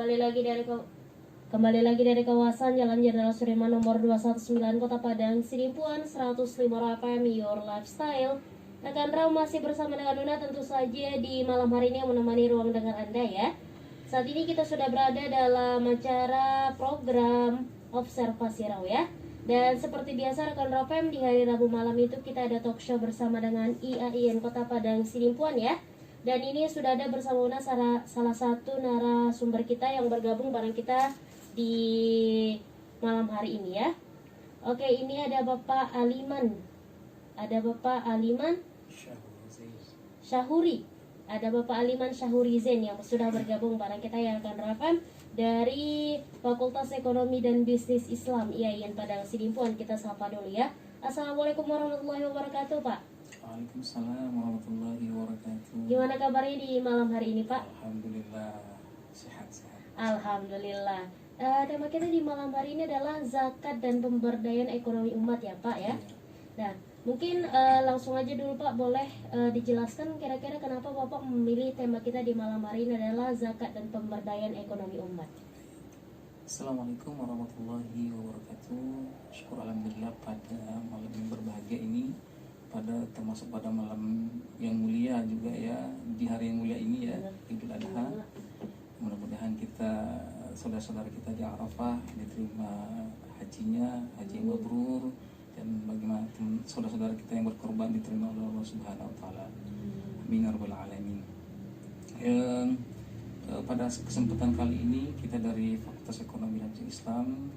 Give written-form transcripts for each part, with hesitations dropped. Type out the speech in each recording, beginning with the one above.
Kembali lagi dari kawasan Jalan Jenderal Sudirman nomor 219 Kota Padang, Sidimpuan 105 FM Your Lifestyle. Rekan Ram masih bersama dengan Nuna tentu saja di malam hari ini yang menemani ruang dengar Anda ya. Saat ini kita sudah berada dalam acara program Observasi Raw ya. Dan seperti biasa rekan Rafem di hari Rabu malam itu kita ada talk show bersama dengan IAIN Kota Padang Sidimpuan ya. Dan ini sudah ada bersama Una salah satu narasumber kita yang bergabung bareng kita di malam hari ini ya. Oke, ini ada Bapak Aliman. Ada Bapak Aliman Syahuri. Ada Bapak Aliman Syahuri Zain yang sudah bergabung bareng kita ya rekan Rafem dari Fakultas Ekonomi dan Bisnis Islam IAIN Padang Sidimpuan. Kita sapa dulu ya. Assalamualaikum warahmatullahi wabarakatuh Pak. Waalaikumsalam warahmatullahi wabarakatuh. Gimana kabarnya di malam hari ini Pak? Alhamdulillah sehat. Alhamdulillah. Tema kita di malam hari ini adalah zakat dan pemberdayaan ekonomi umat ya Pak ya. Nah mungkin langsung aja dulu Pak, boleh dijelaskan kira-kira kenapa Bapak memilih tema kita di malam hari ini adalah zakat dan pemberdayaan ekonomi umat. Assalamualaikum warahmatullahi wabarakatuh. Syukur alhamdulillah pada malam yang berbahagia ini, termasuk pada malam yang mulia juga ya, di hari yang mulia ini ya, Idul Adha. Mudah-mudahan kita, saudara-saudara kita di Arafah diterima hajinya, haji yang mabrur, dan bagaimana saudara-saudara kita yang berkorban diterima oleh Allah Subhanahu wa taala. Amin ya rabbal alamin. Pada kesempatan kali ini kita dari Fakultas Ekonomi dan Bisnis Islam,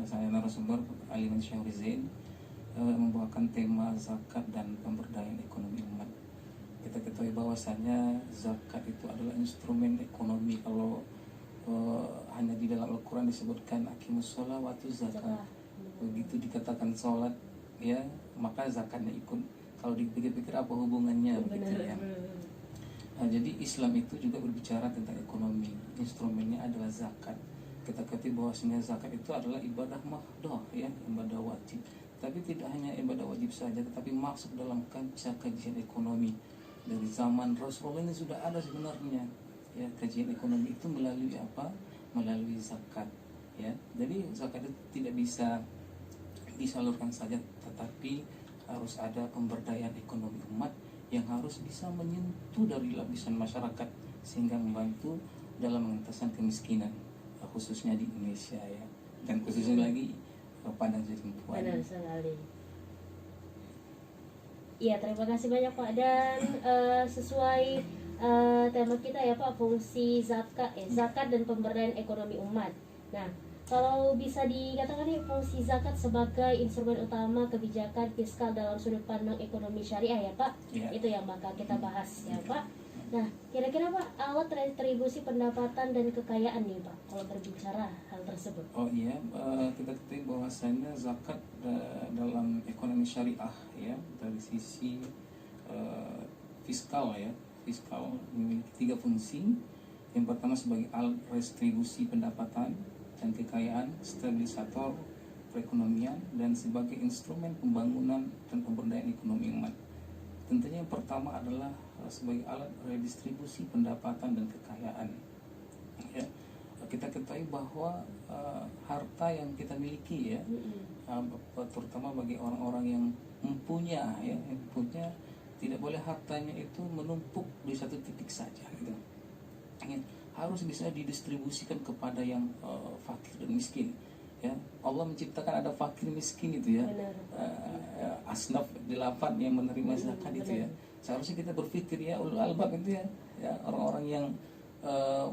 saya narasumber Aliman Syahuri Zain, membawakan tema zakat dan pemberdayaan ekonomi umat. Kita ketahui bahwasanya zakat itu adalah instrumen ekonomi. Kalau hanya di dalam Al-Quran disebutkan aqimus shalah wa atuz zakat, begitu dikatakan sholat ya, maka zakatnya ikut. Kalau dipikir-pikir apa hubungannya begitu ya. Nah, jadi Islam itu juga berbicara tentang ekonomi. Instrumennya adalah zakat. Kita ketahui bahwasanya zakat itu adalah ibadah mahdoh ya, ibadah wajib. Tapi tidak hanya ibadah wajib saja, tetapi masuk dalam kajian ekonomi. Dari zaman Rasulullah ini sudah ada sebenarnya ya, kajian ekonomi itu melalui apa? Melalui zakat ya. Jadi zakat itu tidak bisa disalurkan saja, tetapi harus ada pemberdayaan ekonomi umat yang harus bisa menyentuh dari lapisan masyarakat sehingga membantu dalam mengentaskan kemiskinan, khususnya di Indonesia ya, dan khususnya lagi Padang Sidimpuan. Benar sekali. Iya, terima kasih banyak Pak. Dan sesuai tema kita ya Pak, fungsi zakat dan pemberdayaan ekonomi umat. Nah, kalau bisa dikatakan nih, fungsi zakat sebagai instrumen utama kebijakan fiskal dalam sudut pandang ekonomi syariah ya Pak. Ya. Itu yang bakal kita bahas ya Pak. Nah, kira-kira Pak, alat retribusi pendapatan dan kekayaan nih Pak, kalau berbicara hal tersebut. Oh iya, kita ketahui bahwasanya zakat dalam ekonomi syariah ya, dari sisi fiskal ya, fiskal memiliki 3 fungsi. Yang pertama sebagai alat retribusi pendapatan dan kekayaan, stabilisator perekonomian, dan sebagai instrumen pembangunan dan pemberdayaan ekonomi umat. Tentunya yang pertama adalah sebagai alat redistribusi pendapatan dan kekayaan ya. Kita ketahui bahwa harta yang kita miliki ya, terutama bagi orang-orang yang mempunyai ya, yang punya, tidak boleh hartanya itu menumpuk di satu titik saja gitu. Harus bisa didistribusikan kepada yang fakir dan miskin ya. Allah menciptakan ada fakir miskin itu ya, asnaf 8 yang menerima zakat itu ya. Seharusnya kita berpikir ya, ulul albab itu ya, orang-orang yang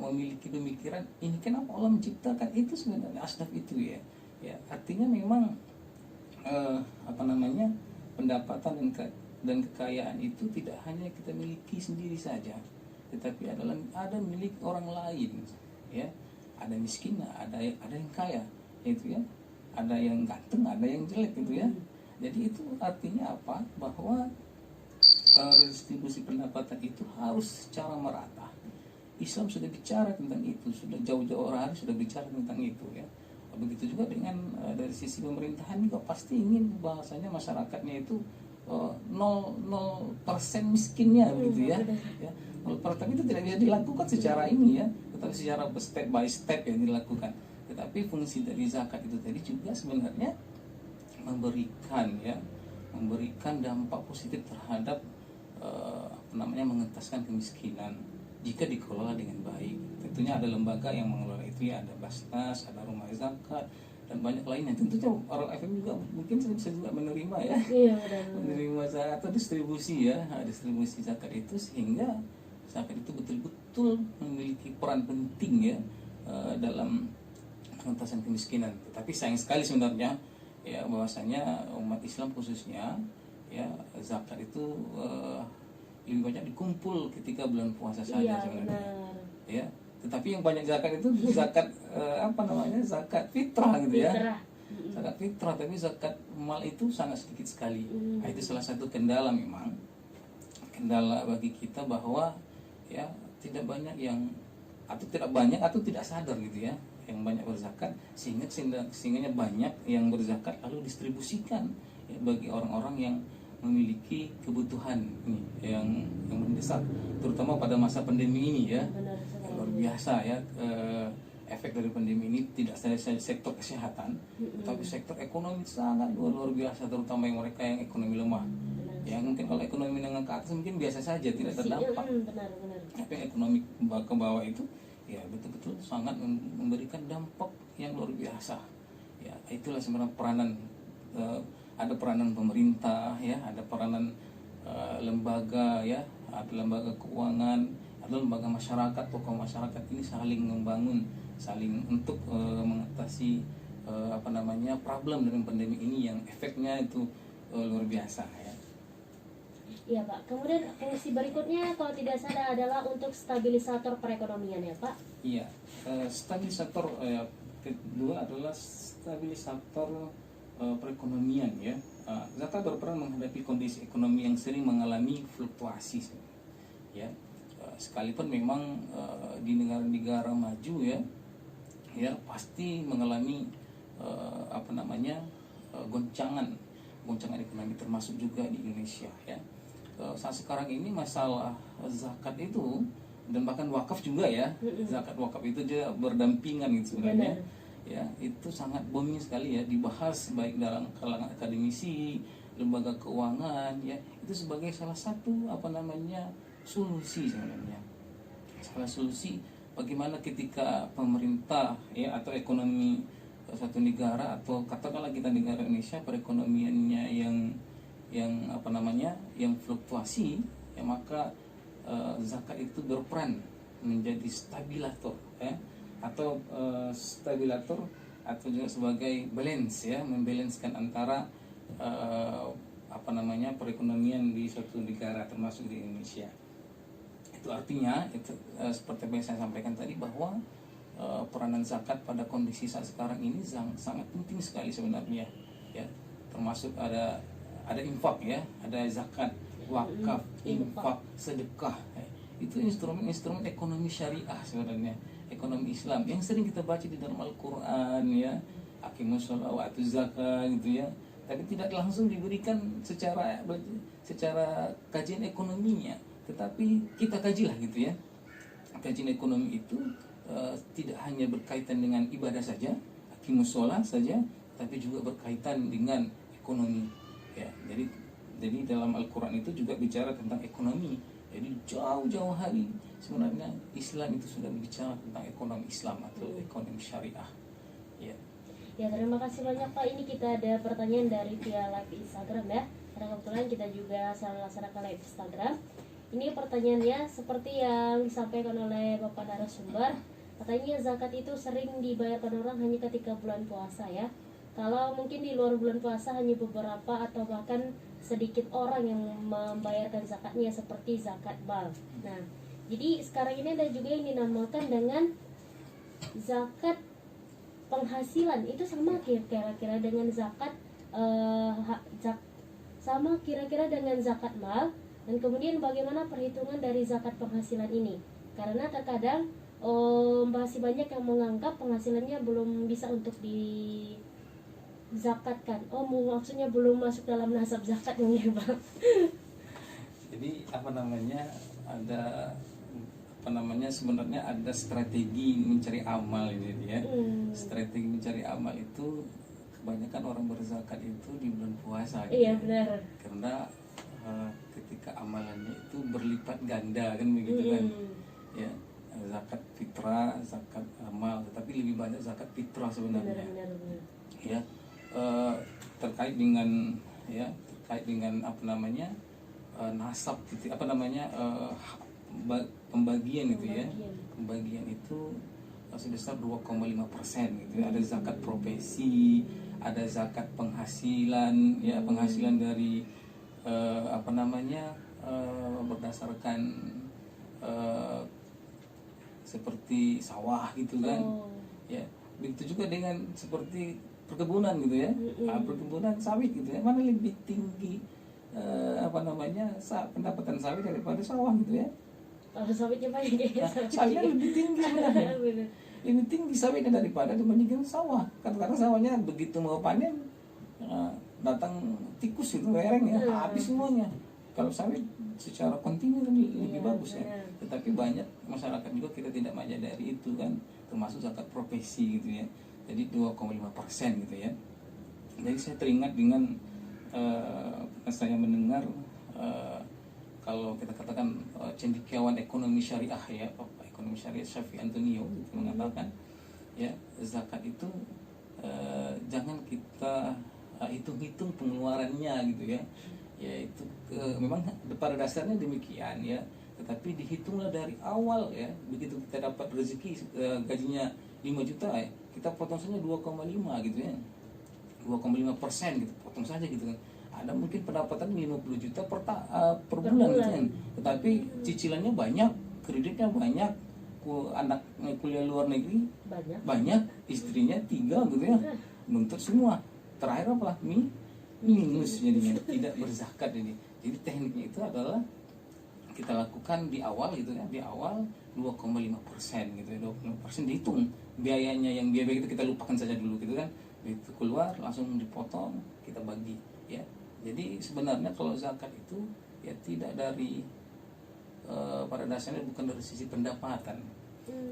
memiliki pemikiran ini, kenapa Allah menciptakan itu sebenarnya asnaf itu ya. Artinya memang pendapatan dan kekayaan itu tidak hanya kita miliki sendiri saja, tetapi ada milik orang lain ya. Ada miskin, ada yang kaya itu ya, ada yang ganteng, ada yang jelek gitu ya. Jadi itu artinya apa? Bahwa redistribusi pendapatan itu harus secara merata. Islam sudah bicara tentang itu, sudah jauh-jauh hari sudah bicara tentang itu ya. Begitu juga dengan dari sisi pemerintahan juga pasti ingin bahasanya masyarakatnya itu 0% miskinnya begitu ya. 0% itu tidak bisa dilakukan secara ini ya, tetapi secara step by step yang dilakukan. Tetapi fungsi dari zakat itu tadi juga sebenarnya memberikan dampak positif terhadap mengentaskan kemiskinan jika dikelola dengan baik. Tentunya ada lembaga yang mengelola itu ya, ada Basnas, ada rumah zakat dan banyak lainnya. Tentunya orang FM juga mungkin bisa juga menerima ya, Iya, menerima zakat atau distribusi ya, distribusi zakat itu, sehingga zakat itu betul-betul memiliki peran penting ya dalam pengentasan kemiskinan. Tetapi sayang sekali sebenarnya ya bahwasanya umat Islam khususnya ya zakat itu lebih banyak dikumpul ketika bulan puasa saja sebenarnya. Ya, tetapi yang banyak zakat itu zakat zakat fitrah gitu ya. Zakat fitrah, tapi zakat mal itu sangat sedikit sekali. Nah, itu salah satu kendala memang. Kendala bagi kita bahwa ya tidak banyak atau tidak sadar gitu ya yang banyak berzakat, sehingga banyak yang berzakat lalu distribusikan ya, bagi orang-orang yang memiliki kebutuhan ini yang mendesak, terutama pada masa pandemi ini ya. Luar biasa ya, efek dari pandemi ini tidak saja sektor kesehatan, tetapi sektor ekonomi sangat luar biasa, terutama yang mereka yang ekonomi lemah. Ya mungkin kalau ekonomi menengah ke atas mungkin biasa saja, tidak terdampak. Tapi ekonomi ke bawah itu ya betul-betul sangat memberikan dampak yang luar biasa. Ya itulah sebenarnya peranan, ada peranan pemerintah ya, ada peranan lembaga ya, ada lembaga keuangan, ada lembaga masyarakat, tokoh masyarakat ini saling membangun, saling untuk mengatasi problem dengan pandemi ini yang efeknya itu luar biasa ya. Iya Pak, kemudian fungsi berikutnya kalau tidak salah adalah untuk stabilisator perekonomian ya Pak? Iya, stabilisator kedua adalah stabilisator perekonomian ya. Zakat berperan menghadapi kondisi ekonomi yang sering mengalami fluktuasi ya. Sekalipun memang di negara-negara maju ya pasti mengalami goncangan ekonomi, termasuk juga di Indonesia ya. Saat sekarang ini masalah zakat itu dan bahkan wakaf juga ya, zakat wakaf itu juga berdampingan gitu sebenarnya. Ya, itu sangat booming sekali ya, dibahas baik dalam kalangan akademisi, lembaga keuangan ya, itu sebagai salah satu solusi sebenarnya. Salah solusi bagaimana ketika pemerintah ya atau ekonomi satu negara, atau katakanlah kita negara Indonesia perekonomiannya yang fluktuasi ya, maka zakat itu berperan menjadi stabilator ya, atau stabilator atau juga sebagai balance ya, membalanskan antara perekonomian di suatu negara termasuk di Indonesia. Itu artinya seperti yang saya sampaikan tadi bahwa peranan zakat pada kondisi saat sekarang ini sangat penting sekali sebenarnya ya, termasuk ada infak ya, ada zakat, wakaf, infak, sedekah ya. Itu instrumen ekonomi syariah sebenarnya, ekonomi Islam yang sering kita baca di dalam Al-Quran ya, aqimus shalah wa atuz zakat gitu ya, tapi tidak langsung diberikan secara kajian ekonominya, tetapi kita kajilah gitu ya. Kajian ekonomi itu tidak hanya berkaitan dengan ibadah saja, aqimus shalah saja, tapi juga berkaitan dengan ekonomi ya. Jadi dalam Al-Quran itu juga bicara tentang ekonomi. Jadi jauh-jauh hari sebenarnya Islam itu sudah berbicara tentang ekonomi Islam atau ekonomi syariah. Ya. Ya, terima kasih banyak Pak. Ini kita ada pertanyaan dari via live Instagram ya. Karena kebetulan kita juga laksanakan live Instagram. Ini pertanyaannya seperti yang disampaikan oleh Bapak narasumber. Katanya zakat itu sering dibayarkan orang hanya ketika bulan puasa ya. Kalau mungkin di luar bulan puasa hanya beberapa atau bahkan sedikit orang yang membayarkan zakatnya seperti zakat mal. Nah, jadi sekarang ini ada juga yang dinamakan dengan zakat penghasilan. Itu sama kira-kira dengan zakat sama kira-kira dengan zakat mal. Dan kemudian bagaimana perhitungan dari zakat penghasilan ini? Karena terkadang masih banyak yang menganggap penghasilannya belum bisa untuk dizakatkan. Maksudnya belum masuk dalam nasab zakat yang ya Bang. Jadi ada apa namanya, sebenarnya ada strategi mencari amal ini ya. Strategi mencari amal itu kebanyakan orang berzakat itu di bulan puasa gitu Iya ya. benar. Karena ketika amalannya itu berlipat ganda kan begitu kan ya, zakat fitrah, zakat amal, tetapi lebih banyak zakat fitrah sebenarnya. Benar. Ya, terkait dengan terkait dengan apa namanya, nasab gitu, apa namanya, pembagian itu ya, pembagian itu sebesar 2,5% gitu ya. Ada zakat profesi, ada zakat penghasilan ya, penghasilan dari apa namanya, berdasarkan seperti sawah gitu kan. Ya, begitu juga dengan seperti perkebunan gitu ya. Perkebunan sawit gitu ya, mana lebih tinggi apa namanya, pendapatan sawit daripada sawah gitu ya. Ada sawitnya banyak ya. Sawitnya lebih tinggi sebenarnya. Lebih tinggi sawitnya daripada dibandingkan sawah. Karena sawahnya begitu mau panen datang tikus itu lereng ya, habis semuanya. Kalau sawit secara kontinu lebih bagus ya. Tetapi banyak masyarakat juga kita tidak menyadari itu kan, termasuk zakat profesi gitu ya. Jadi 2,5% gitu ya. Jadi saya teringat dengan saya mendengar kalau kita katakan cendekiawan ekonomi syariah ya, ekonomi syariah Syafi'i Antonio gitu, mengatakan ya, zakat itu jangan kita hitung-hitung pengeluarannya gitu ya. Yaitu memang pada dasarnya demikian ya, tetapi dihitunglah dari awal ya. Begitu kita dapat rezeki gajinya 5 juta ya, kita potong saja 2,5 gitu ya, 2,5% gitu, potong saja gitu kan. Ada mungkin pendapatan 50 juta per bulan gitu kan, tetapi cicilannya banyak, kreditnya banyak, anaknya kuliah luar negeri banyak, istrinya 3 gitu ya, nuntut semua. Terakhir apa? Minus jadinya, tidak berzakat ini. Jadi tekniknya itu adalah kita lakukan di awal gitu ya, di awal 2,5% gitu ya, 2,5% dihitung biayanya, yang biaya itu kita lupakan saja dulu gitu kan. Itu keluar langsung dipotong, kita bagi ya. Jadi sebenarnya kalau zakat itu ya tidak dari pada dasarnya bukan dari sisi pendapatan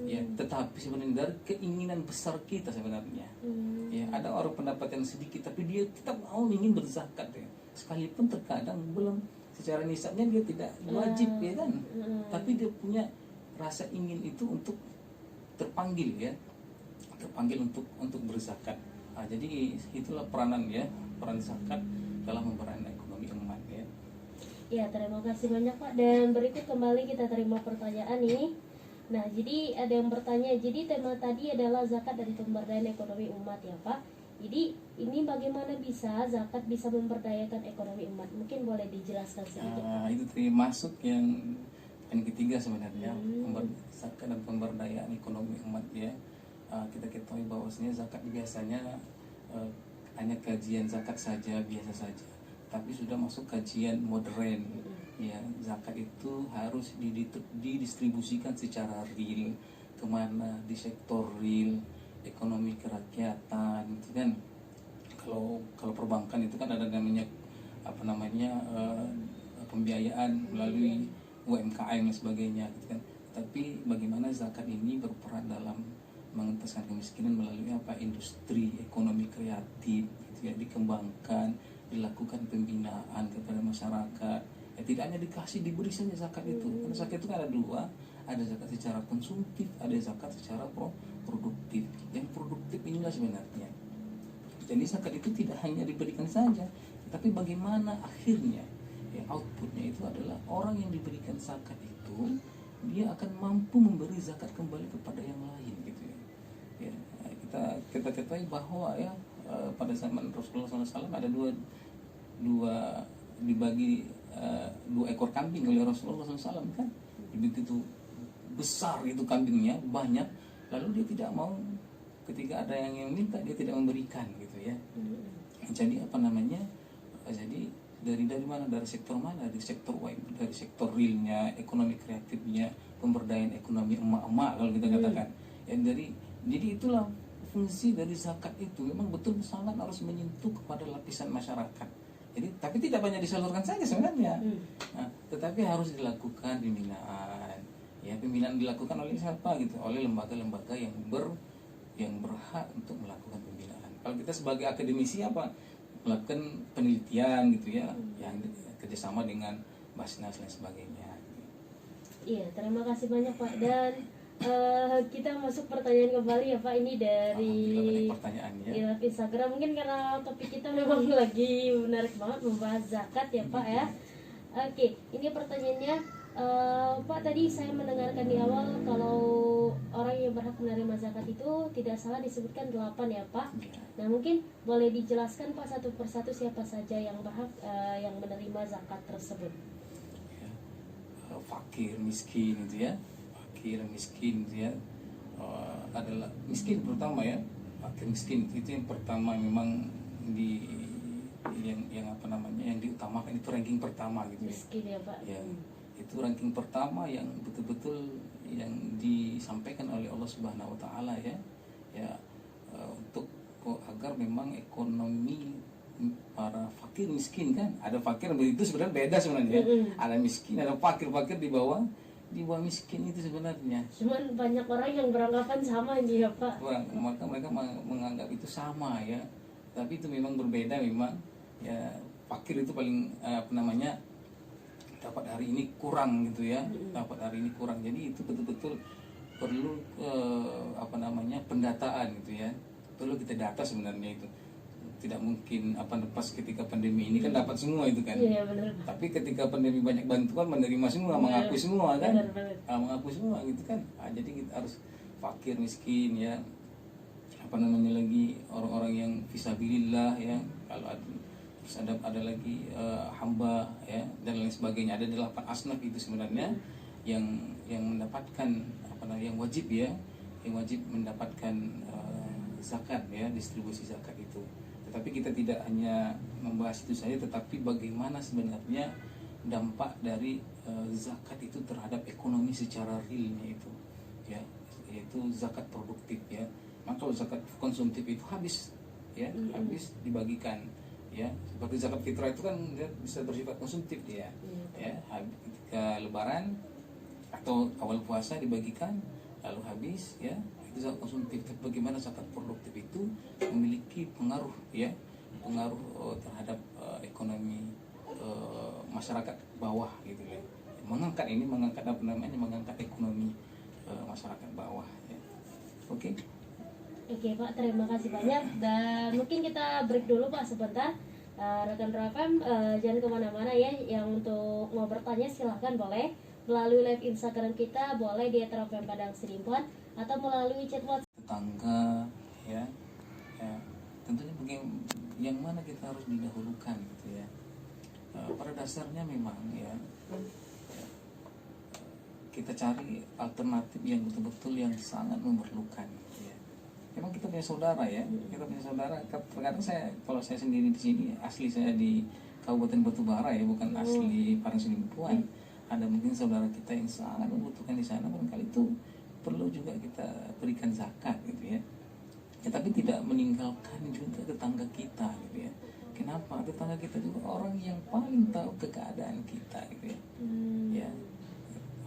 ya, tetapi sebenarnya dari keinginan besar kita sebenarnya. Ya, ada orang pendapatan sedikit tapi dia tetap mau ingin berzakat ya, sekalipun terkadang belum secara nisabnya dia tidak wajib ya kan, tapi dia punya rasa ingin itu untuk terpanggil ya, terpanggil untuk berzakat. Nah, jadi itulah peran zakat dalam memperankan ekonomi umat ya. Ya, terima kasih banyak Pak. Dan berikut kembali kita terima pertanyaan nih. Nah, jadi ada yang bertanya, jadi tema tadi adalah zakat dan pemberdayaan ekonomi umat ya Pak. Jadi ini bagaimana bisa zakat bisa memberdayakan ekonomi umat? Mungkin boleh dijelaskan sedikit Pak. Itu termasuk yang ketiga sebenarnya, zakat dan pemberdayaan ekonomi umat ya. Kita ketahui bahwasanya zakat biasanya hanya kajian zakat saja, biasa saja, tapi sudah masuk kajian modern ya. Zakat itu harus didistribusikan secara real, kemana, di sektor real, ekonomi kerakyatan gitu kan. Kalau perbankan itu kan ada namanya apa namanya, pembiayaan melalui UMKM dan sebagainya gitu kan. Tapi bagaimana zakat ini berperan dalam mengentaskan kemiskinan melalui apa, industri ekonomi kreatif gitu ya, dikembangkan, dilakukan pembinaan kepada masyarakat ya. Tidak hanya diberi saja zakat itu, karena zakat itu kan ada dua, ada zakat secara konsumtif, ada zakat secara produktif. Yang produktif inilah sebenarnya, jadi zakat itu tidak hanya diberikan saja, tapi bagaimana akhirnya ya, outputnya itu adalah orang yang diberikan zakat itu dia akan mampu memberi zakat kembali kepada yang lain gitu ya. Kita ketahui bahwa ya pada zaman Rasulullah SAW ada dibagi 2 ekor kambing oleh Rasulullah SAW kan. Begitu besar itu kambingnya, banyak, lalu dia tidak mau, ketika ada yang minta dia tidak memberikan gitu ya. Jadi apa namanya, jadi dari mana, dari sektor mana, dari sektor realnya, ekonomi kreatifnya, pemberdayaan ekonomi emak-emak kalau kita katakan ya. Jadi itulah fungsi dari zakat itu, memang betul sangat harus menyentuh kepada lapisan masyarakat. Jadi tapi tidak banyak disalurkan saja sebenarnya, nah, tetapi harus dilakukan pembinaan Ya, pembinaan dilakukan oleh siapa gitu? Oleh lembaga-lembaga yang berhak untuk melakukan pembinaan. Kalau kita sebagai akademisi apa? Melakukan penelitian gitu ya, yang kerjasama dengan Basnas dan sebagainya. Iya, terima kasih banyak Pak. Dan kita masuk pertanyaan kembali ya Pak. Ini dari Alhamdulillah banyak pertanyaan ya. live Instagram. Mungkin karena topik kita memang lagi menarik banget membahas zakat ya Pak ya. Oke, ini pertanyaannya, Pak, tadi saya mendengarkan di awal kalau orang yang berhak menerima zakat itu tidak salah disebutkan 8 ya Pak. Nah, mungkin boleh dijelaskan Pak satu persatu siapa saja yang berhak yang menerima zakat tersebut. Ya, fakir, miskin itu ya. Fakir, miskin itu ya, adalah miskin pertama ya. Fakir, miskin itu yang pertama memang yang apa namanya, yang diutamakan, itu ranking pertama gitu ya. Miskin ya Pak. Ya, itu ranking pertama yang betul-betul yang disampaikan oleh Allah Subhanahu Wa Taala ya, ya, untuk agar memang ekonomi para fakir miskin kan, ada fakir itu sebenarnya beda sebenarnya, ada miskin, ada fakir di bawah miskin itu sebenarnya. Cuman banyak orang yang beranggapan sama ini ya Pak. Maka mereka menganggap itu sama ya, tapi itu memang berbeda memang ya. Fakir itu paling apa namanya, dapat hari ini kurang gitu ya, dapat hari ini kurang. Jadi itu betul-betul perlu apa namanya, pendataan gitu ya, perlu kita data sebenarnya itu. Tidak mungkin apa, pas ketika pandemi ini kan dapat semua itu kan. Iya benar. Tapi ketika pandemi banyak bantuan, menerima semua, mengaku semua kan. Benar. Mengaku semua gitu kan. Jadi kita harus fakir miskin ya, apa namanya lagi, orang-orang yang fisabilillah ya, kalau ada, terus ada lagi hamba ya, dan lain sebagainya. Ada 8 asnaf itu sebenarnya yang mendapatkan apa namanya, yang wajib ya, yang wajib mendapatkan zakat ya, distribusi zakat itu. Tetapi kita tidak hanya membahas itu saja, tetapi bagaimana sebenarnya dampak dari zakat itu terhadap ekonomi secara realnya itu ya, yaitu zakat produktif ya. Maka kalau zakat konsumtif itu habis ya, habis dibagikan ya. Seperti zakat fitrah itu kan dia bisa bersifat konsumtif dia ya, ketika lebaran atau awal puasa dibagikan lalu habis ya, itu zakat konsumtif. Bagaimana zakat produktif itu memiliki pengaruh ya, pengaruh terhadap ekonomi masyarakat bawah gitu ya, mengangkat apa namanya, mengangkat ekonomi masyarakat bawah ya. Oke Pak, terima kasih banyak. Dan mungkin kita break dulu Pak sebentar. Rekan-rekan jangan kemana-mana ya. Yang untuk mau bertanya silahkan boleh melalui live Instagram kita, boleh di @RFM Padang Sidimpuan, atau melalui chat WhatsApp. Tetangga ya, ya tentunya yang mana kita harus didahulukan gitu ya. Pada dasarnya memang ya, kita cari alternatif yang betul-betul yang sangat memerlukan gitu ya. Memang kita punya saudara ya, terkadang kalau saya sendiri di sini, asli saya di Kabupaten Batubara ya, bukan asli Padang Sidimpuan. Ada mungkin saudara kita yang sangat membutuhkan di sana, barangkali itu perlu juga kita berikan zakat gitu ya. Ya, tapi tidak meninggalkan juga tetangga kita gitu ya. Kenapa? Tetangga kita juga orang yang paling tahu keadaan kita gitu ya. Ya,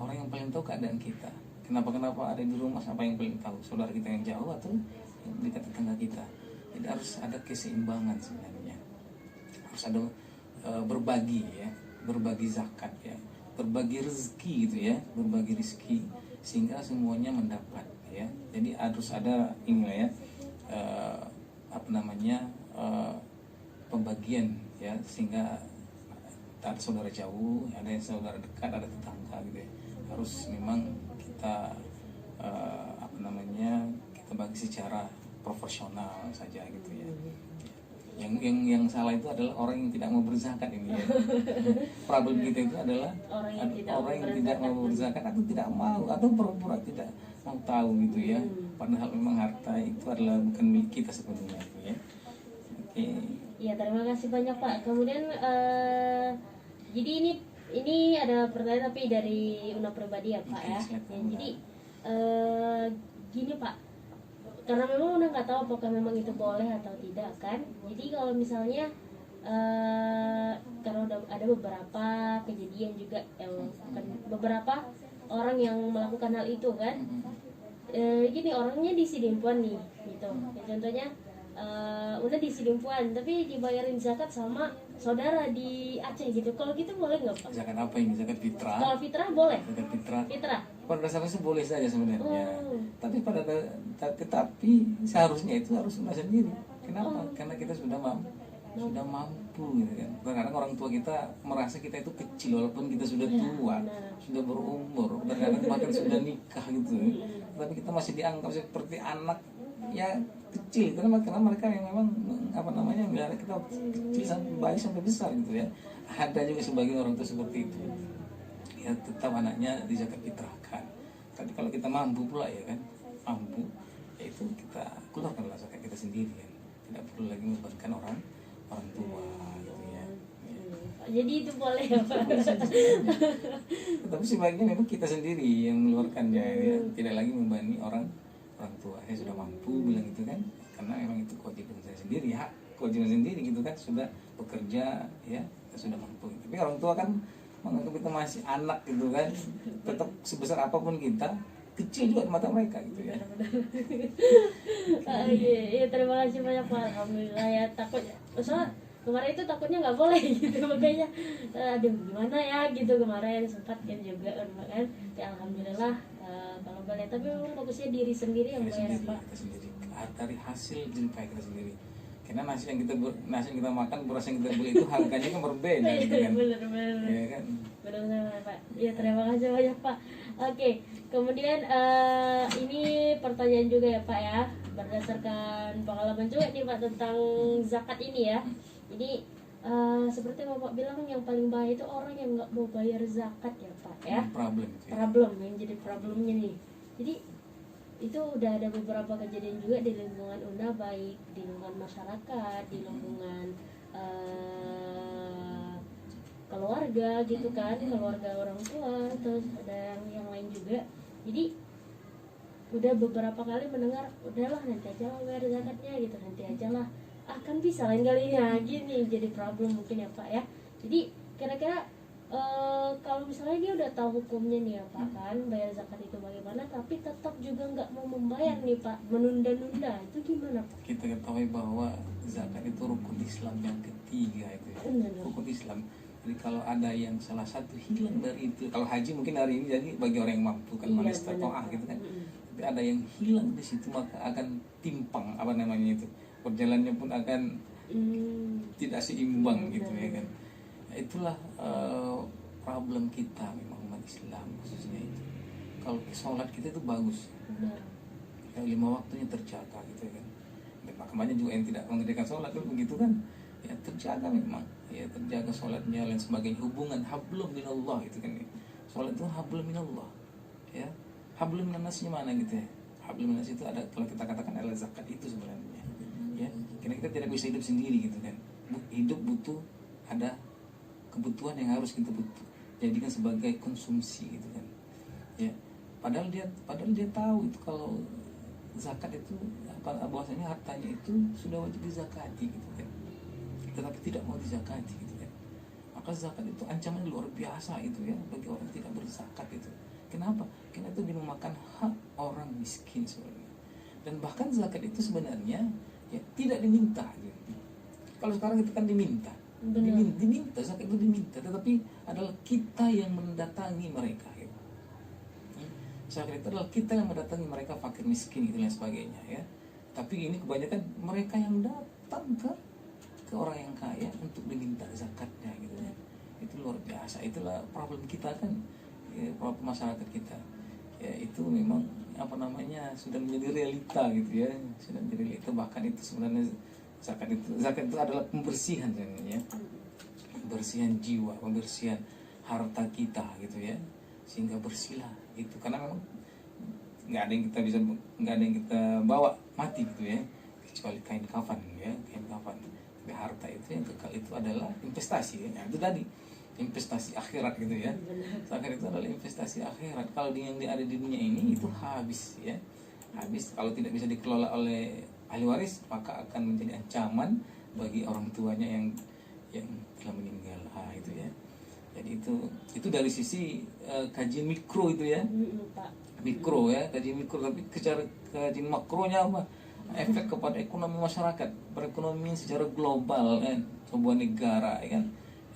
orang yang paling tahu keadaan kita. Kenapa ada di rumah, siapa yang paling tahu? Saudara kita yang jauh atau yang dekat tetangga kita? Jadi harus ada keseimbangan sebenarnya. Harus ada berbagi ya, berbagi zakat ya, berbagi rezeki gitu ya, berbagi rezeki sehingga semuanya mendapat ya. Jadi harus ada inilah ya, apa namanya, pembagian ya, sehingga ada saudara jauh, ada saudara dekat, ada tetangga gitu ya. Harus memang kita apa namanya, kita bagi secara proporsional saja gitu ya. Yang salah itu adalah orang yang tidak mau berzakat ini ya. Problem kita itu adalah orang yang tidak mau berzakat atau tidak mau, atau pura-pura tidak mau tahu gitu ya. Padahal memang harta itu adalah bukan milik kita sebenarnya ya. Oke. Ya, terima kasih banyak Pak. Kemudian jadi ini ada pertanyaan tapi dari Una pribadi ya Pak ya. Jadi gini Pak, karena memang Una nggak tahu apakah memang itu boleh atau tidak kan. Jadi kalau misalnya karena udah ada beberapa kejadian juga yang beberapa orang yang melakukan hal itu kan. Gini, orangnya di Sidimpuan nih gitu ya, contohnya udah di Sidimpuan tapi dibayarin zakat sama saudara di Aceh gitu, kalau gitu boleh nggak Pak? Zakat apa ini? Zakat fitrah. Kalau fitrah boleh? Zakat fitrah. Fitrah Pada dasarnya sih boleh saja sebenarnya. Oh. Tapi tetapi seharusnya itu harus sunnah sendiri. Kenapa? Karena kita sudah mampu gitu kan. Kadang-kadang orang tua kita merasa kita itu kecil walaupun kita sudah tua, sudah berumur, kadang-kadang bahkan sudah nikah gitu. Tapi kita masih dianggap seperti anak ya kecil, karena mereka yang memang apa namanya melihara kita kecil sampai bayi sampai besar gitu ya. Ada juga sebagian orang tua seperti itu. Ya tetap anaknya dizakat fitrahkan. Tapi kalau kita mampu pula ya kan, mampu, yaitu kita keluarkanlah zakat kita sendiri kan. Tidak perlu lagi membebankan orang tua gitu ya. Jadi itu boleh ya Pak? Tapi sebaiknya memang kita sendiri yang mengeluarkannya ya. Tidak lagi membebani orang tua. Saya sudah mampu bilang gitu kan, karena memang itu kewajiban saya sendiri, hak kewajiban sendiri gitu kan, sudah bekerja ya, kita sudah mampu. Tapi orang tua kan menganggap kita masih anak gitu kan, tetap sebesar apapun kita kecil juga di mata mereka gitu ya. Iya, terima kasih banyak Pak. Alhamdulillah ya, takutnya soalnya kemarin itu takutnya nggak boleh gitu, makanya aduh gimana ya gitu, kemarin sempat kan juga kan ya, alhamdulillah kalau boleh. Tapi memang fokusnya diri sendiri yang bayar Pak. Kita sendiri dari hasil jeripaya kita sendiri. Karena nasi yang kita makan, beras yang kita beli itu harganya kan berbeda gitu kan. Bener. Ya kan. Benar Pak. Ya terima kasih banyak Pak. Oke, kemudian ini pertanyaan juga ya Pak ya, berdasarkan pengalaman juga nih Pak tentang zakat ini ya. Ini seperti Bapak bilang yang paling bahaya itu orang yang nggak mau bayar zakat ya Pak ya. Problem itu ya. Problem yang jadi problemnya nih. Jadi itu udah ada beberapa kejadian juga di lingkungan UNA, baik di lingkungan masyarakat, di lingkungan keluarga gitu kan, keluarga orang tua, terus ada yang lain juga. Jadi udah beberapa kali mendengar, udahlah nanti aja lah bayar zakatnya gitu, nanti aja lah, akan bisa lain kalinya gini, jadi problem mungkin ya Pak ya. Jadi kira-kira kalau misalnya dia udah tahu hukumnya nih ya Pak kan, bayar zakat itu bagaimana, tapi tetap juga nggak mau membayar nih Pak, menunda-nunda, itu gimana Pak? Kita ketahui bahwa zakat itu rukun Islam yang ketiga itu ya. Rukun Islam. Jadi kalau ada yang salah satu hilang dari itu, kalau haji mungkin hari ini jadi bagi orang yang mampu kan, manis to'ah gitu kan. Tapi ada yang hilang di situ, maka akan timpang apa namanya itu, perjalanannya pun akan tidak seimbang gitu ya kan. Itulah problem kita memang umat Islam khususnya itu. Kalau sholat kita itu bagus, ya 5 waktunya terjaga gitu kan. Dan makanya juga yang tidak mengerjakan sholat itu begitu kan, ya terjaga memang, ya terjaga sholatnya dan sebagainya. Hubungan hablum minallah itu kan, sholat itu hablum minallah ya. Hablum minannasnya mana gitu ya, hablum minannas itu ada, kalau kita katakan adalah zakat itu sebenarnya ya. Karena kita tidak bisa hidup sendiri gitu kan, hidup butuh ada kebutuhan yang harus kita jadikan sebagai konsumsi gitu kan ya. Padahal dia tahu itu kalau zakat itu bahwasanya hartanya itu sudah wajib dizakati gitu kan, tetapi tidak mau dizakati gitu kan. Maka zakat itu ancaman luar biasa itu ya bagi orang tidak berzakat itu. Kenapa? Karena itu dia memakan hak orang miskin sebenarnya. Dan bahkan zakat itu sebenarnya ya tidak diminta gitu. Kalau sekarang itu kan diminta, zakat itu diminta, tetapi adalah kita yang mendatangi mereka gitu. Zakat itu adalah kita yang mendatangi mereka, fakir miskin itu dan sebagainya ya. Tapi ini kebanyakan mereka yang datang ke orang yang kaya untuk diminta zakatnya gitu ya. Itu luar biasa. Itulah problem kita kan ya, problem masyarakat kita ya. Itu memang apa namanya sudah menjadi realita gitu ya, sudah menjadi realita. Bahkan itu sebenarnya zakat itu adalah pembersihan sebenarnya, pembersihan jiwa, pembersihan harta kita gitu ya, sehingga bersihlah itu. Karena memang nggak ada yang kita bawa mati gitu ya, kecuali kain kafan ya, kain kafan. Tapi harta itu yang kekal itu adalah investasi ya. Itu tadi investasi akhirat gitu ya. Zakat itu adalah investasi akhirat. Kalau yang ada di dunia ini itu habis ya, habis. Kalau tidak bisa dikelola oleh ahli waris, maka akan menjadi ancaman bagi orang tuanya yang telah meninggal itu ya. Jadi itu dari sisi kajian mikro itu ya, Pak. mikro ya, kajian mikro. Tapi secara kajian makronya apa? Efek kepada ekonomi masyarakat, perekonomian secara global kan, sebuah negara ya kan,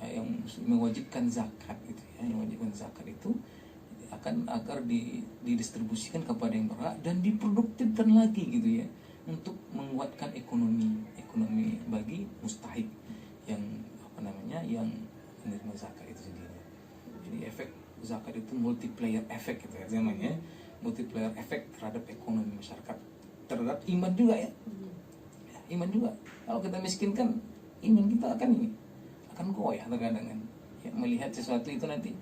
yang mewajibkan zakat gitu ya, yang mewajibkan zakat itu akan agar didistribusikan kepada yang berhak dan diproduktifkan lagi gitu ya, untuk menguatkan ekonomi bagi mustahik yang yang menerima zakat itu sendiri. Jadi efek zakat itu multiplier effect gitu ya namanya, multiplier effect terhadap ekonomi masyarakat, terhadap iman juga ya. Iman juga. Kalau kita miskin kan iman kita akan goyah terkadang kan. Ya, melihat sesuatu itu nanti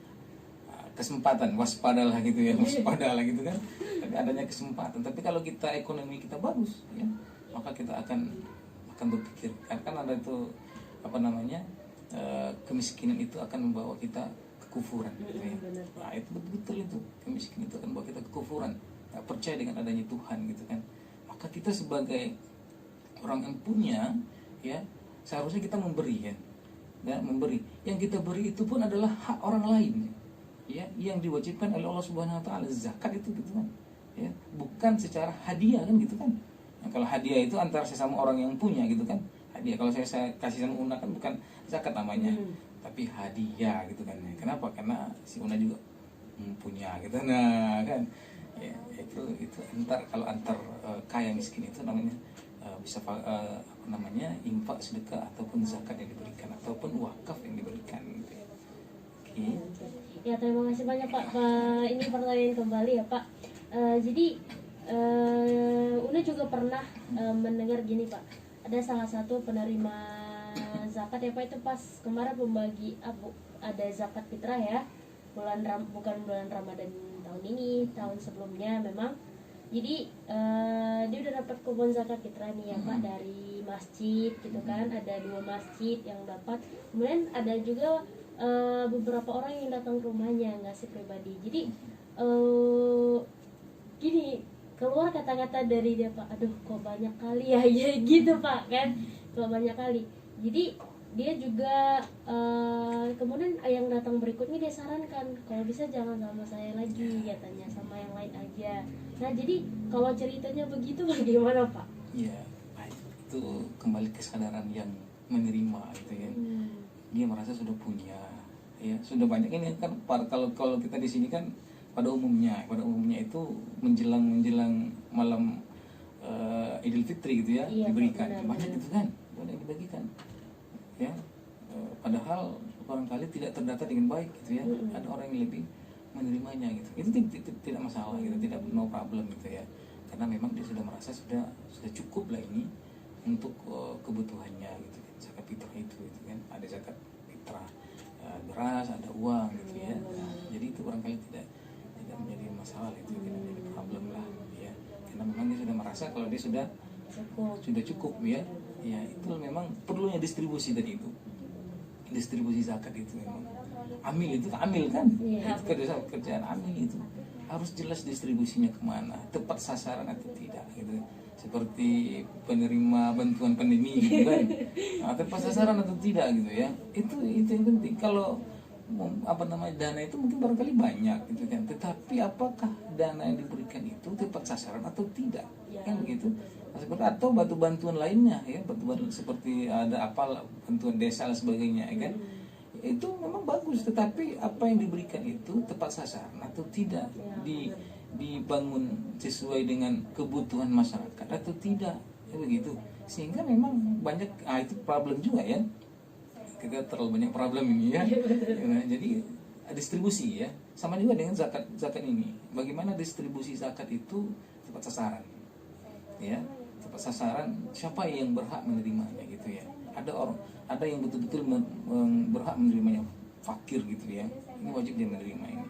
kesempatan, waspadalah gitu ya, waspadalah gitu kan. Tapi adanya kesempatan. Tapi kalau ekonomi kita bagus ya, maka kita akan berpikir kan ada itu kemiskinan itu akan membawa kita kekufuran gitu ya. Nah, itu betul itu, kemiskinan itu akan membawa kita kekufuran, tak percaya dengan adanya Tuhan gitu kan. Maka kita sebagai orang yang punya ya, seharusnya kita memberi ya, memberi. Yang kita beri itu pun adalah hak orang lain ya, yang diwajibkan oleh Allah Subhanahu wa taala. Zakat itu gitu kan ya, bukan secara hadiah kan gitu kan. Nah, kalau hadiah itu antara sesama orang yang punya gitu kan, hadiah. Kalau saya kasih sama Una kan bukan zakat namanya, tapi hadiah gitu kan. Kenapa? Karena si Una juga punya gitu. Nah kan ya, itu kalau antar kaya miskin itu namanya bisa infak, sedekah, ataupun zakat yang diberikan, ataupun wakaf yang diberikan gitu. Okay. Ya, terima kasih banyak Pak. Ini pertanyaan kembali ya Pak. Jadi Una juga pernah mendengar gini Pak, ada salah satu penerima zakat ya Pak, itu pas kemarin ada zakat fitrah ya, bukan bulan Ramadan tahun ini, tahun sebelumnya memang. Jadi dia udah dapat kupon zakat fitrah nih ya Pak, dari masjid gitu kan, ada 2 masjid yang dapat. Kemudian ada juga beberapa orang yang datang ke rumahnya ngasih pribadi. Jadi gini, keluar kata-kata dari dia Pak, aduh kok banyak kali ya, ya gitu Pak kan, kok banyak kali. Jadi dia juga kemudian yang datang berikutnya dia sarankan kalau bisa jangan sama saya lagi katanya, sama yang lain aja. Nah jadi kalau ceritanya begitu bagaimana Pak? Iya, baik. Itu kembali kesadaran yang menerima gitu ya. Dia merasa sudah punya ya, sudah banyak. Ini kan kalau kita di sini kan pada umumnya itu menjelang malam Idul Fitri gitu ya, iya, diberikan banyak gitu kan, banyak dibagikan ya. Padahal barangkali tidak terdata dengan baik gitu ya. Ada orang yang lebih menerimanya gitu. Itu tidak masalah gitu, tidak no problem gitu ya. Karena memang dia sudah merasa sudah cukup lah ini untuk kebutuhannya gitu kan. Zakat fitrah itu gitu kan. Ada zakat fitrah beras, ada uang gitu ya. Nah, jadi itu barangkali tidak menjadi masalah itu, tidak menjadi problem lah ya. Karena memang dia sudah merasa kalau dia sudah cukup ya. Ya itu memang perlunya distribusi tadi itu. Distribusi zakat itu memang amil kan itu kerjaan amil itu harus jelas distribusinya kemana, tepat sasaran atau tidak gitu, seperti penerima bantuan pandemi gitu kan. Nah, tepat sasaran atau tidak gitu ya, itu yang penting. Kalau dana itu mungkin barangkali banyak gitu kan, tetapi apakah dana yang diberikan itu tepat sasaran atau tidak kan begitu. Seperti atau bantuan lainnya ya, bantuan seperti ada bantuan desa dan sebagainya ya kan, itu memang bagus, tetapi apa yang diberikan itu tepat sasaran atau tidak, dibangun sesuai dengan kebutuhan masyarakat atau tidak ya begitu. Sehingga memang banyak itu problem juga ya, kita terlalu banyak problem ini ya. Jadi distribusi ya, sama juga dengan zakat ini, bagaimana distribusi zakat itu tepat sasaran ya, tepat sasaran, siapa yang berhak menerimanya gitu ya. Ada yang betul-betul berhak menerimanya, fakir gitu ya, ini wajib dia menerima ini.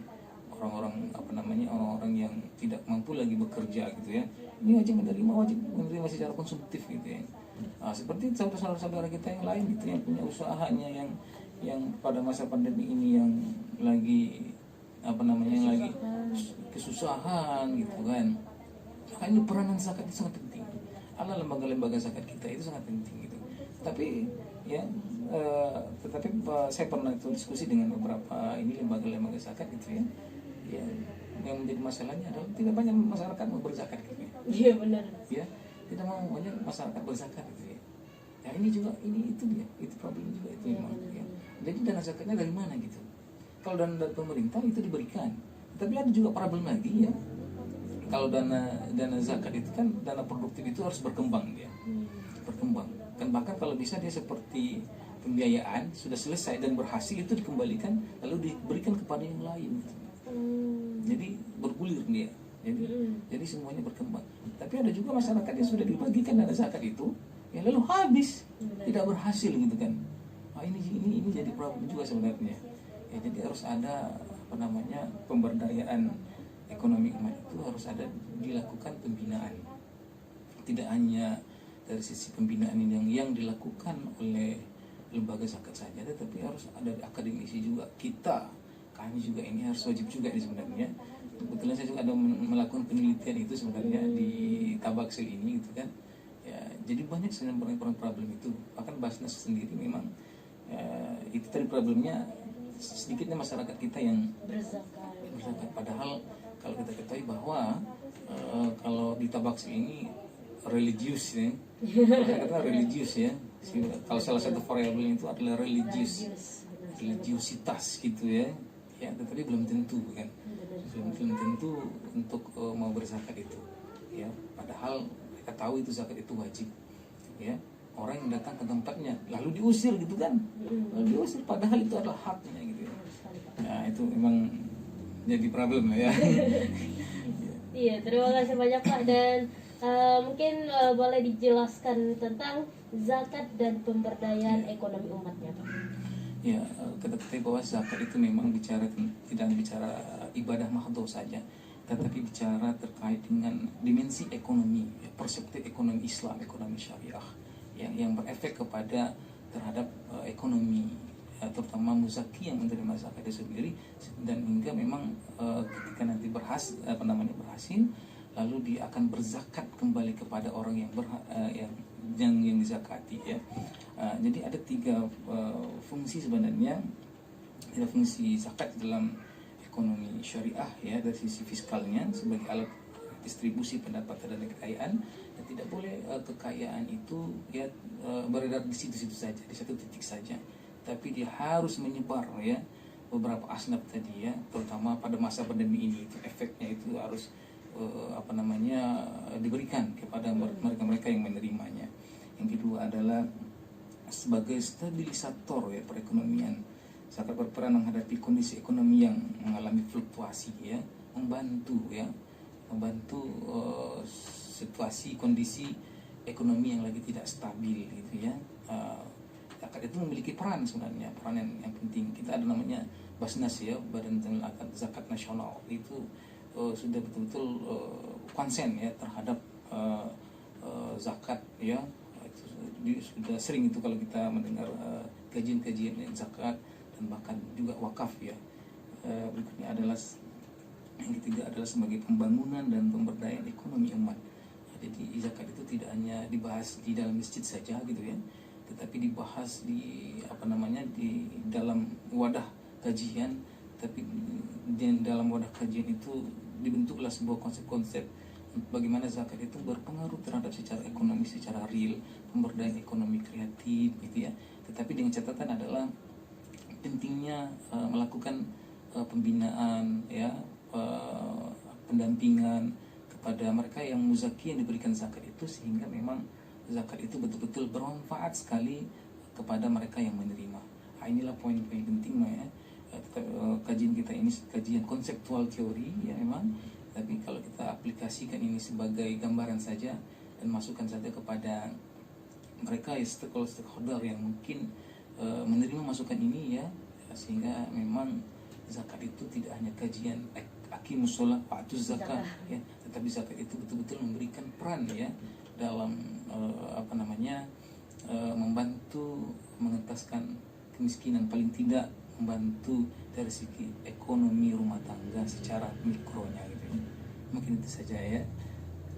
Orang-orang yang tidak mampu lagi bekerja gitu ya, ini wajib menerima secara konsumtif gitu ya. Nah, seperti saudara-saudara kita yang lain gitu, yang punya usahanya, yang pada masa pandemi ini yang lagi lagi kesusahan gitu kan. Maka ini peranan zakat itu sangat penting. Lembaga-lembaga zakat kita itu sangat penting gitu. Tapi ya tetapi saya pernah itu diskusi dengan beberapa ini lembaga-lembaga zakat gitu ya. Ya, yang menjadi masalahnya adalah tidak banyak masyarakat mau berzakat gitu ya. Iya benar. Ya, tidak mau banyak masyarakat berzakat gitu ya. Ya ini juga itu dia, itu problem juga itu memang ya. Jadi dana zakatnya dari mana gitu? Kalau dana dari pemerintah itu diberikan, tapi ada juga problem lagi ya. Kalau dana zakat itu kan dana produktif itu harus berkembang dia, berkembang. Kan bahkan kalau bisa dia seperti pembiayaan sudah selesai dan berhasil itu dikembalikan lalu diberikan kepada yang lain. Gitu. Jadi bergulir dia. Jadi semuanya berkembang. Tapi ada juga masyarakat yang sudah dibagikan dana zakat itu, ya lalu habis, tidak berhasil gitu kan. Nah, ini jadi problem juga sebenarnya. Ya, jadi harus ada pemberdayaan ekonomi umat itu harus ada dilakukan pembinaan. Tidak hanya dari sisi pembinaan ini yang dilakukan oleh lembaga zakat saja, tetapi harus ada akademisi juga. Kami juga ini harus wajib juga ini sebenarnya. Kebetulan saya juga ada melakukan penelitian itu sebenarnya di Tabaksel ini gitu kan. Ya, jadi banyak sebenarnya problem itu. Bahkan Basnas sendiri memang itu tadi problemnya sedikitnya masyarakat kita yang berzakat. Padahal kalau kita ketahui bahwa kalau di Tabaksel ini religius ya, kata religius ya. Kalau salah satu variabel itu adalah religiusitas gitu ya. Ya, tetapi belum tentu kan. Belum tentu untuk mau berzakat itu. Ya, padahal mereka tahu itu zakat itu wajib. Ya, orang yang datang ke tempatnya lalu diusir gitu kan. Lalu diusir padahal itu adalah haknya gitu ya. Nah, itu memang jadi problem ya. Iya, terima kasih banyak Pak, dan mungkin boleh dijelaskan tentang zakat dan pemberdayaan ekonomi umatnya Pak. Ya, kita ketahui bahwa zakat itu memang tidak bicara ibadah mahdhah saja, tetapi bicara terkait dengan dimensi ekonomi, perspektif ekonomi Islam, ekonomi syariah, yang berefek kepada terhadap ekonomi, terutama muzaki yang menerima zakat itu sendiri, dan hingga memang ketika nanti berhasil, lalu dia akan berzakat kembali kepada orang yang dizakati ya. Jadi ada 3 fungsi sebenarnya, fungsi zakat dalam ekonomi syariah ya, dari sisi fiskalnya sebagai alat distribusi pendapatan dan kekayaan, dan tidak boleh kekayaan itu ya beredar di situ-situ saja, di satu titik saja, tapi dia harus menyebar ya, beberapa asnaf tadi ya, terutama pada masa pandemi ini itu efeknya itu harus diberikan kepada mereka yang menerimanya. Yang kedua adalah sebagai stabilisator ya perekonomian. Zakat berperan menghadapi kondisi ekonomi yang mengalami fluktuasi ya, membantu situasi kondisi ekonomi yang lagi tidak stabil gitu ya. Zakat itu memiliki peran sebenarnya, peran yang penting. Kita ada namanya Basnas ya, Badan Zakat Nasional, itu sudah betul-betul konsen ya terhadap zakat ya. Sudah sering itu kalau kita mendengar kajian-kajian zakat dan bahkan juga wakaf ya. Berikutnya adalah yang ketiga adalah sebagai pembangunan dan pemberdayaan ekonomi umat. Jadi zakat itu tidak hanya dibahas di dalam masjid saja gitu ya, tetapi dibahas di dalam wadah kajian. Tapi dalam wadah kajian itu dibentuklah sebuah konsep-konsep bagaimana zakat itu berpengaruh terhadap secara ekonomi, secara real, pemberdayaan ekonomi kreatif gitu ya. Tetapi dengan catatan adalah pentingnya melakukan pembinaan ya, pendampingan kepada mereka yang muzaki yang diberikan zakat itu, sehingga memang zakat itu betul-betul bermanfaat sekali kepada mereka yang menerima. Nah, inilah poin-poin penting ya. Kajian kita ini kajian konseptual teori ya memang, tapi kalau kita aplikasikan ini sebagai gambaran saja dan masukkan saja kepada mereka ya, stakeholder yang mungkin menerima masukan ini ya, sehingga memang zakat itu tidak hanya kajian aqimus shalah wa atuz zakat ya, tetapi zakat itu betul-betul memberikan peran ya dalam membantu mengentaskan kemiskinan, paling tidak membantu dari segi ekonomi rumah tangga secara mikronya gitu. Mungkin itu saja ya.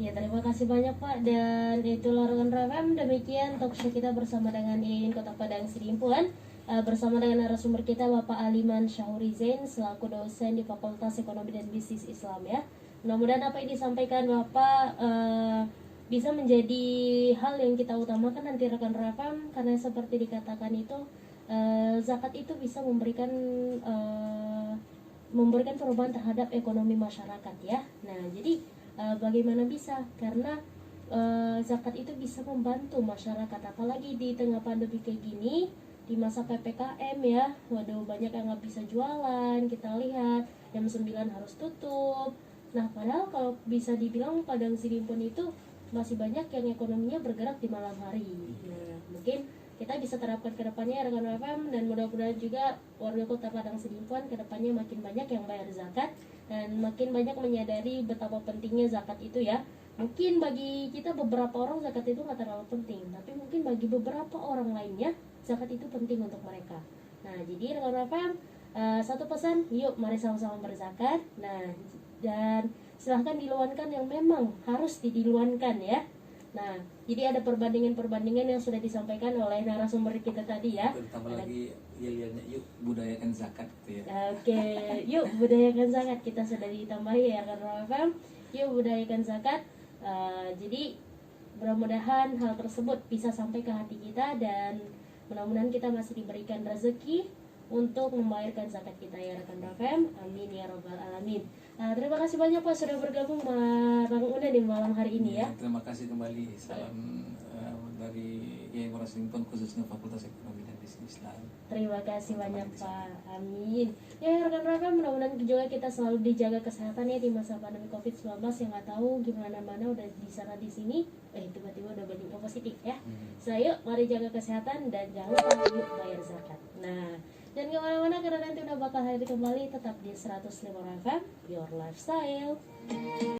Ya, terima kasih banyak Pak. Dan itulah rekan FM, demikian talkshow kita bersama dengan IAIN Kota Padang Sidimpuan. Bersama dengan narasumber kita Bapak Aliman Syahuri Zain selaku dosen di Fakultas Ekonomi dan Bisnis Islam ya. Mudah-mudahan apa yang disampaikan Bapak bisa menjadi hal yang kita utamakan nanti rekan FM, karena seperti dikatakan itu zakat itu bisa memberikan perubahan terhadap ekonomi masyarakat ya. Nah, jadi bagaimana bisa? Karena zakat itu bisa membantu masyarakat, apalagi di tengah pandemi kayak gini, di masa PPKM ya. Waduh, banyak yang nggak bisa jualan, kita lihat jam 9 harus tutup. Nah, padahal kalau bisa dibilang Padang Sidimpuan itu masih banyak yang ekonominya bergerak di malam hari. Nah, mungkin kita bisa terapkan ke depannya rekan FM, dan mudah-mudahan juga warga Kota Padang Sidimpuan ke depannya makin banyak yang bayar zakat dan makin banyak menyadari betapa pentingnya zakat itu ya. Mungkin bagi kita beberapa orang zakat itu nggak terlalu penting, tapi mungkin bagi beberapa orang lainnya zakat itu penting untuk mereka. Nah, jadi rekan FM, satu pesan, yuk mari sama-sama berzakat. Nah, dan silahkan diluankan yang memang harus diluankan ya. Nah, jadi ada perbandingan-perbandingan yang sudah disampaikan oleh narasumber kita tadi ya. Terutama lagi lihatnya yuk budayakan zakat gitu ya. Oke, yuk budayakan zakat, kita sudah ditambahi ya karena FM. Yuk budayakan zakat. Jadi mudah-mudahan hal tersebut bisa sampai ke hati kita, dan mudah-mudahan kita masih diberikan rezeki untuk membayarkan zakat kita ya rekan FM. Amin ya robbal alamin. Terima kasih banyak Pak sudah bergabung bareng Una di malam hari ini ya. Terima kasih kembali. Salam dari IAIN Kota Sidimpuan, khususnya Fakultas Ekonomi dan Bisnis Islam. Terima kasih banyak Pak. Amin. Ya rekan-rekan, mudah-mudahan juga kita selalu dijaga kesehatan ya di masa pandemi COVID-19 yang nggak tahu gimana mana udah di sana di sini, tiba-tiba udah banding positif ya. So yuk mari jaga kesehatan dan jangan lupa yuk bayar zakat. Nah, dan kemana-mana karena nanti udah bakal hadir kembali tetap di 105 FM Your Lifestyle.